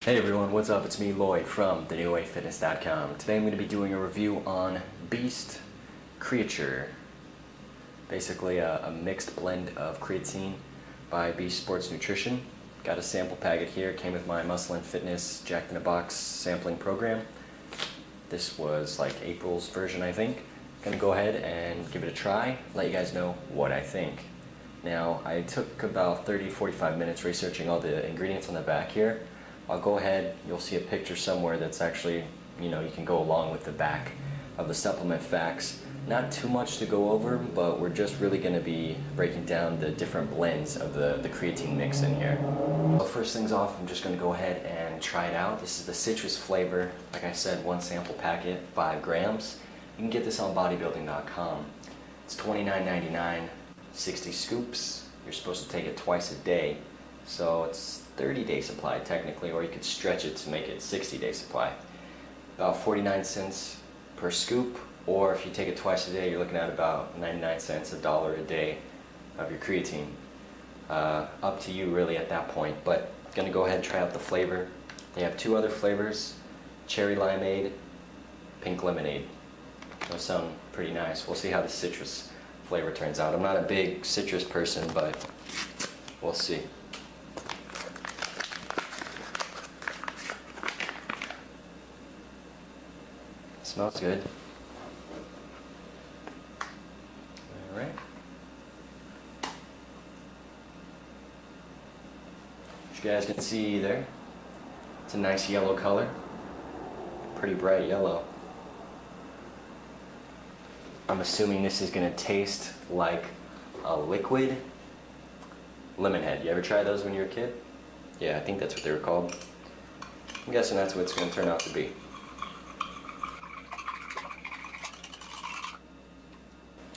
Hey everyone, what's up? It's me, Lloyd, from thenewwayfitness.com. Today I'm going to be doing a review on Beast Creature. Basically a mixed blend of creatine by Beast Sports Nutrition. Got a sample packet here. It came with my Muscle and Fitness Jacked in a Box sampling program. This was like April's version, I think. Gonna go ahead and give it a try, let you guys know what I think. Now, I took about 30-45 minutes researching all the ingredients on the back here. I'll go ahead, you'll see a picture somewhere that's actually, you can go along with the back of the supplement facts. Not too much to go over, but we're just really going to be breaking down the different blends of the creatine mix in here. So first things off, I'm just going to go ahead and try it out. This is the citrus flavor. Like I said, one sample packet, 5 grams. You can get this on bodybuilding.com. It's $29.99, 60 scoops. You're supposed to take it twice a day. So it's 30-day supply technically, or you could stretch it to make it 60-day supply. About 49 cents per scoop, or if you take it twice a day, you're looking at about 99 cents, $1 a day of your creatine. Up to you really at that point, but I'm gonna go ahead and try out the flavor. They have 2 other flavors, cherry limeade, pink lemonade. Those sound pretty nice. We'll see how the citrus flavor turns out. I'm not a big citrus person, but we'll see. Smells good. All right. As you guys can see there, it's a nice yellow color. Pretty bright yellow. I'm assuming this is going to taste like a liquid lemon head. You ever try those when you were a kid? Yeah, I think that's what they were called. I'm guessing that's what it's going to turn out to be.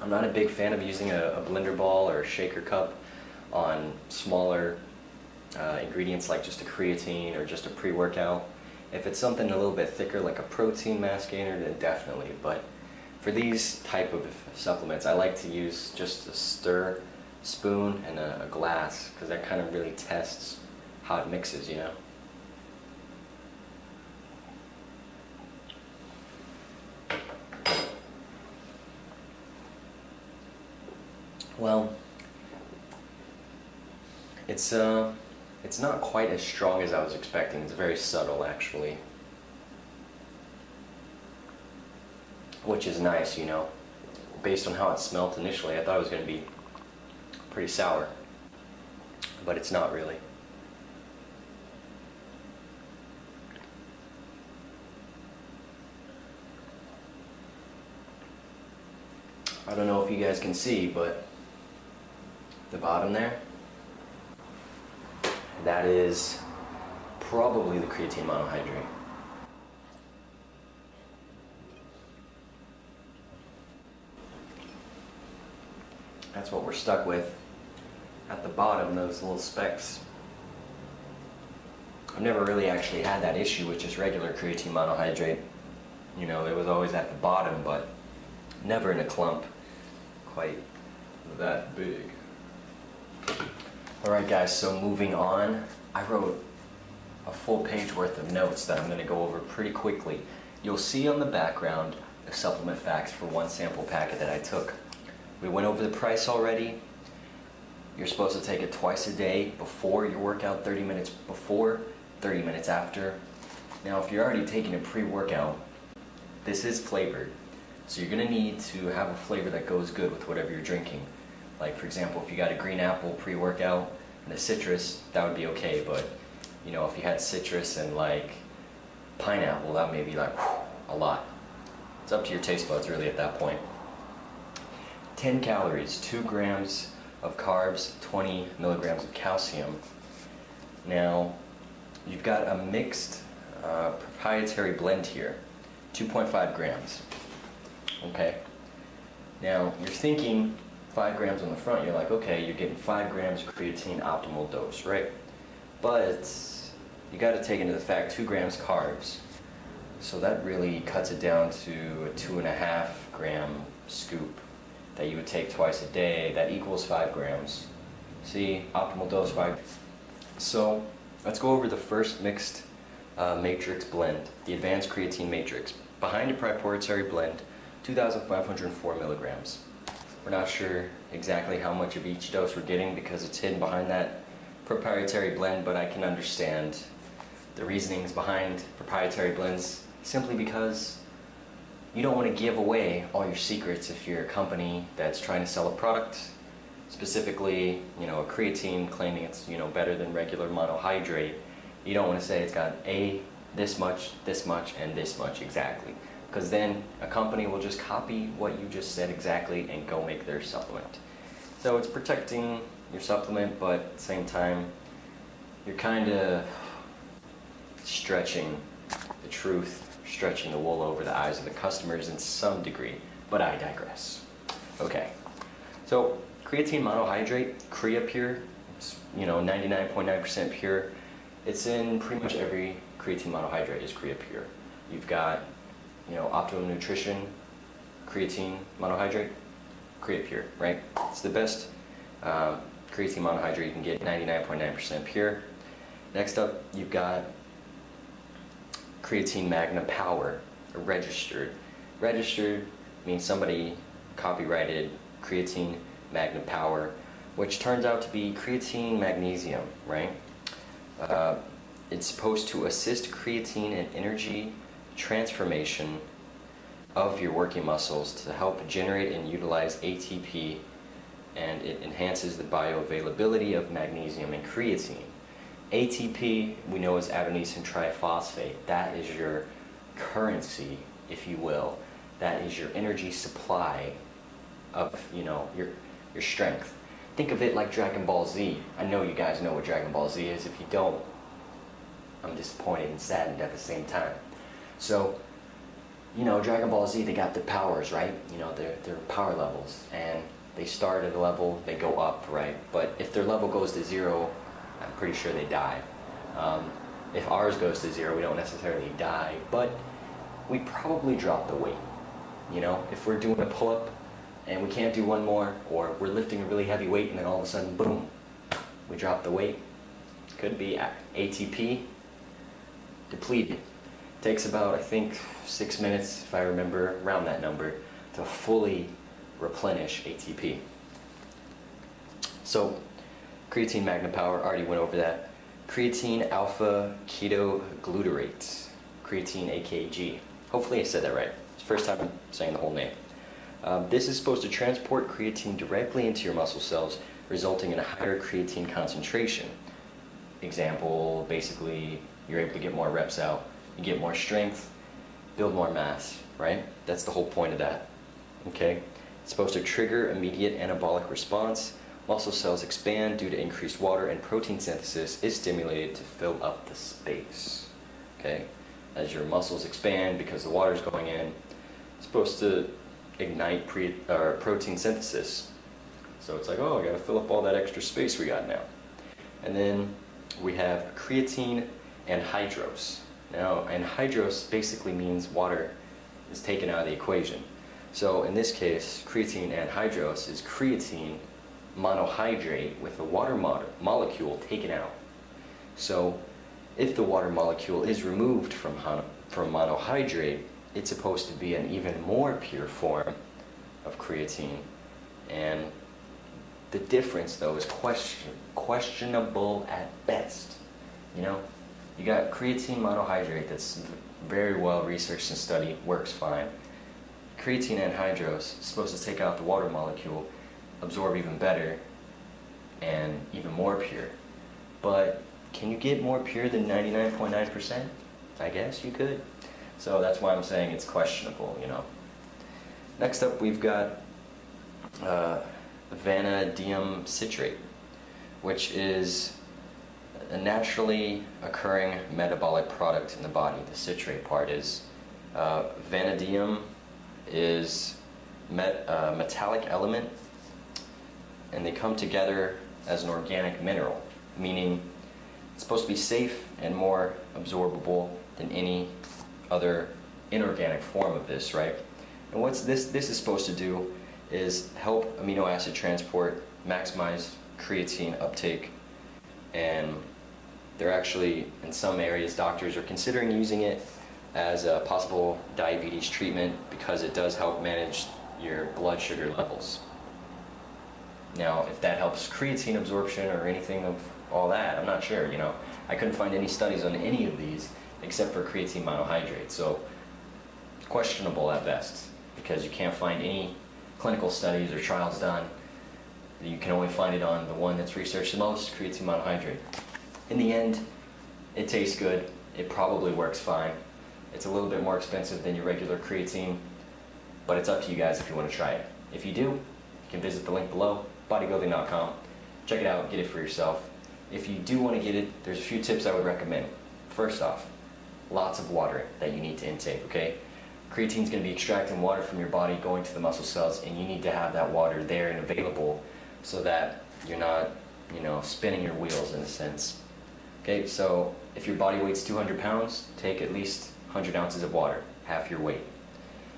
I'm not a big fan of using a blender ball or a shaker cup on smaller ingredients like just a creatine or just a pre-workout. If it's something a little bit thicker like a protein mass gainer, then definitely. But for these type of supplements, I like to use just a stir spoon and a glass, because that kind of really tests how it mixes, Well, it's not quite as strong as I was expecting. It's very subtle, actually, which is nice, Based on how it smelled initially, I thought it was going to be pretty sour, but it's not really. I don't know if you guys can see, but the bottom there, that is probably the creatine monohydrate. That's what we're stuck with at the bottom, those little specks. I've never really actually had that issue with just regular creatine monohydrate. It was always at the bottom, but never in a clump quite that big. Alright guys, so moving on, I wrote a full page worth of notes that I'm going to go over pretty quickly. You'll see on the background the supplement facts for one sample packet that I took. We went over the price already. You're supposed to take it twice a day, before your workout, 30 minutes before, 30 minutes after. Now if you're already taking a pre-workout, this is flavored. So you're going to need to have a flavor that goes good with whatever you're drinking. Like for example, if you got a green apple pre-workout and a citrus, that would be okay. But if you had citrus and like pineapple, that may be like a lot. It's up to your taste buds really at that point. 10 calories, 2 grams of carbs, 20 milligrams of calcium. Now, you've got a mixed proprietary blend here, 2.5 grams. Okay. Now, you're thinking 5 grams on the front, you're like, okay, you're getting 5 grams of creatine optimal dose, right? But you got to take into the fact 2 grams carbs. So that really cuts it down to a 2.5 gram scoop that you would take twice a day. That equals 5 grams. See, optimal dose 5. So let's go over the first mixed matrix blend, the advanced creatine matrix. Behind a proprietary blend, 2,504 milligrams. We're not sure exactly how much of each dose we're getting because it's hidden behind that proprietary blend, but I can understand the reasonings behind proprietary blends simply because you don't want to give away all your secrets if you're a company that's trying to sell a product, specifically, a creatine claiming it's, better than regular monohydrate. You don't want to say it's got this much, and this much exactly, because then a company will just copy what you just said exactly and go make their supplement. So it's protecting your supplement, but at the same time, you're kind of stretching the truth, stretching the wool over the eyes of the customers in some degree, but I digress. Okay, so creatine monohydrate, CreaPure, it's 99.9% pure. It's in pretty much every creatine monohydrate is CreaPure. You've got, Optimum Nutrition, creatine monohydrate, CreaPure, right? It's the best creatine monohydrate you can get, 99.9% pure. Next up, you've got Creatine Magna Power, registered. Registered means somebody copyrighted Creatine Magna Power, which turns out to be creatine magnesium, right? It's supposed to assist creatine and energy transformation of your working muscles to help generate and utilize ATP, and it enhances the bioavailability of magnesium and creatine. ATP we know is adenosine triphosphate. That is your currency, if you will. That is your energy supply of your strength. Think of it like Dragon Ball Z. I know you guys know what Dragon Ball Z is. If you don't, I'm disappointed and saddened at the same time. So, Dragon Ball Z, they got their powers, right? Their power levels, and they start at a level, they go up, right? But if their level goes to 0, I'm pretty sure they die. If ours goes to 0, we don't necessarily die, but we probably drop the weight. If we're doing a pull-up and we can't do one more, or we're lifting a really heavy weight and then all of a sudden, boom, we drop the weight. Could be ATP depleted. Takes about, I think, 6 minutes, if I remember, around that number, to fully replenish ATP. So, Creatine Magna Power, already went over that. Creatine Alpha Ketoglutarate, creatine AKG. Hopefully I said that right. It's the first time I'm saying the whole name. This is supposed to transport creatine directly into your muscle cells, resulting in a higher creatine concentration. Example, basically, you're able to get more reps out, you get more strength, build more mass, right? That's the whole point of that, okay? It's supposed to trigger immediate anabolic response. Muscle cells expand due to increased water, and protein synthesis is stimulated to fill up the space, okay? As your muscles expand because the water's going in, it's supposed to ignite protein synthesis. So it's like, oh, I gotta fill up all that extra space we got now. And then we have creatine anhydrous. Now, anhydrous basically means water is taken out of the equation. So in this case, creatine anhydrous is creatine monohydrate with the water molecule taken out. So if the water molecule is removed from monohydrate, it's supposed to be an even more pure form of creatine. And the difference, though, is questionable at best. You got creatine monohydrate that's very well researched and studied, works fine. Creatine anhydrous is supposed to take out the water molecule, absorb even better, and even more pure. But can you get more pure than 99.9%? I guess you could. So that's why I'm saying it's questionable, Next up, we've got vanadium citrate, which is a naturally occurring metabolic product in the body. The citrate part is vanadium is a metallic element, and they come together as an organic mineral, meaning it's supposed to be safe and more absorbable than any other inorganic form of this, right? And what this is supposed to do is help amino acid transport, maximize creatine uptake, and They're actually, in some areas, doctors are considering using it as a possible diabetes treatment because it does help manage your blood sugar levels. Now, if that helps creatine absorption or anything of all that, I'm not sure, I couldn't find any studies on any of these except for creatine monohydrate, so questionable at best because you can't find any clinical studies or trials done. You can only find it on the one that's researched the most, creatine monohydrate. In the end, it tastes good, it probably works fine. It's a little bit more expensive than your regular creatine, but it's up to you guys if you want to try it. If you do, you can visit the link below, bodybuilding.com. Check it out, get it for yourself. If you do want to get it, there's a few tips I would recommend. First off, lots of water that you need to intake, okay? Creatine is going to be extracting water from your body, going to the muscle cells, and you need to have that water there and available so that you're not, spinning your wheels in a sense. Okay, so if your body weight's 200 pounds, take at least 100 ounces of water, half your weight.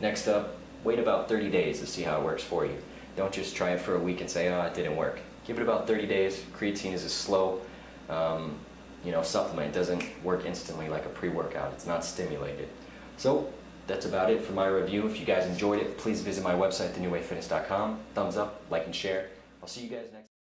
Next up, wait about 30 days to see how it works for you. Don't just try it for a week and say, oh, it didn't work. Give it about 30 days. Creatine is a slow, supplement. It doesn't work instantly like a pre-workout. It's not stimulated. So that's about it for my review. If you guys enjoyed it, please visit my website, thenewwayfitness.com. Thumbs up, like, and share. I'll see you guys next time.